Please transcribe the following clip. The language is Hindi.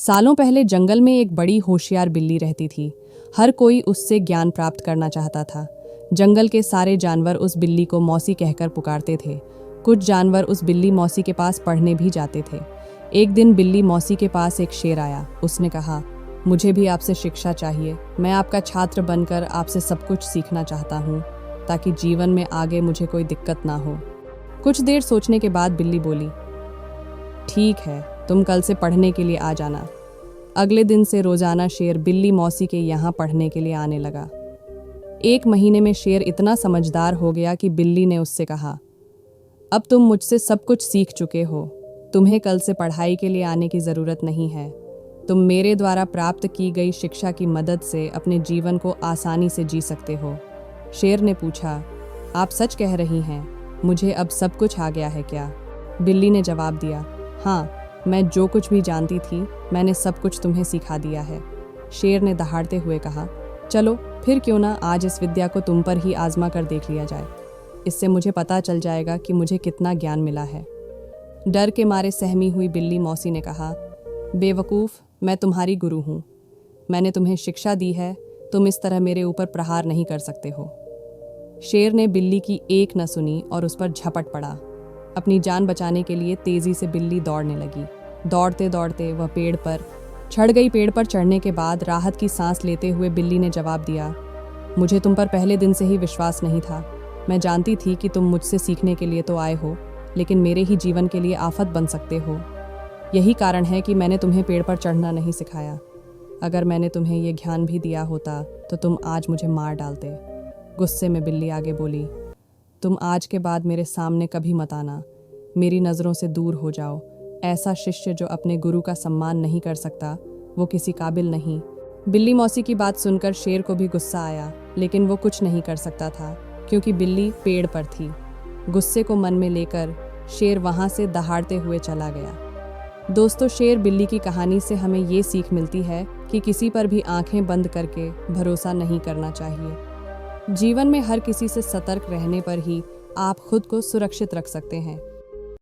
सालों पहले जंगल में एक बड़ी होशियार बिल्ली रहती थी। हर कोई उससे ज्ञान प्राप्त करना चाहता था। जंगल के सारे जानवर उस बिल्ली को मौसी कहकर पुकारते थे। कुछ जानवर उस बिल्ली मौसी के पास पढ़ने भी जाते थे। एक दिन बिल्ली मौसी के पास एक शेर आया। उसने कहा, मुझे भी आपसे शिक्षा चाहिए। मैं आपका छात्र बनकर आपसे सब कुछ सीखना चाहता हूँ, ताकि जीवन में आगे मुझे कोई दिक्कत ना हो। कुछ देर सोचने के बाद बिल्ली बोली, ठीक है, तुम कल से पढ़ने के लिए आ जाना। अगले दिन से रोजाना शेर बिल्ली मौसी के यहाँ पढ़ने के लिए आने लगा। एक महीने में शेर इतना समझदार हो गया कि बिल्ली ने उससे कहा, अब तुम मुझसे सब कुछ सीख चुके हो। तुम्हें कल से पढ़ाई के लिए आने की ज़रूरत नहीं है। तुम मेरे द्वारा प्राप्त की गई शिक्षा की मदद से अपने जीवन को आसानी से जी सकते हो। शेर ने पूछा, आप सच कह रही हैं? मुझे अब सब कुछ आ गया है क्या? बिल्ली ने जवाब दिया, हाँ, मैं जो कुछ भी जानती थी मैंने सब कुछ तुम्हें सिखा दिया है। शेर ने दहाड़ते हुए कहा, चलो फिर क्यों ना आज इस विद्या को तुम पर ही आजमा कर देख लिया जाए। इससे मुझे पता चल जाएगा कि मुझे कितना ज्ञान मिला है। डर के मारे सहमी हुई बिल्ली मौसी ने कहा, बेवकूफ़, मैं तुम्हारी गुरु हूँ। मैंने तुम्हें शिक्षा दी है, तुम इस तरह मेरे ऊपर प्रहार नहीं कर सकते हो। शेर ने बिल्ली की एक न सुनी और उस पर झपट पड़ा। अपनी जान बचाने के लिए तेजी से बिल्ली दौड़ने लगी। दौड़ते दौड़ते वह पेड़ पर चढ़ गई। पेड़ पर चढ़ने के बाद राहत की सांस लेते हुए बिल्ली ने जवाब दिया, मुझे तुम पर पहले दिन से ही विश्वास नहीं था। मैं जानती थी कि तुम मुझसे सीखने के लिए तो आए हो, लेकिन मेरे ही जीवन के लिए आफत बन सकते हो। यही कारण है कि मैंने तुम्हें पेड़ पर चढ़ना नहीं सिखाया। अगर मैंने तुम्हें ये ज्ञान भी दिया होता तो तुम आज मुझे मार डालते। गुस्से में बिल्ली आगे बोली, तुम आज के बाद मेरे सामने कभी मत आना। मेरी नज़रों से दूर हो जाओ। ऐसा शिष्य जो अपने गुरु का सम्मान नहीं कर सकता, वो किसी काबिल नहीं। बिल्ली मौसी की बात सुनकर शेर को भी गुस्सा आया, लेकिन वो कुछ नहीं कर सकता था क्योंकि बिल्ली पेड़ पर थी। गुस्से को मन में लेकर शेर वहाँ से दहाड़ते हुए चला गया। दोस्तों, शेर बिल्ली की कहानी से हमें ये सीख मिलती है कि किसी पर भी आंखें बंद करके भरोसा नहीं करना चाहिए। जीवन में हर किसी से सतर्क रहने पर ही आप खुद को सुरक्षित रख सकते हैं।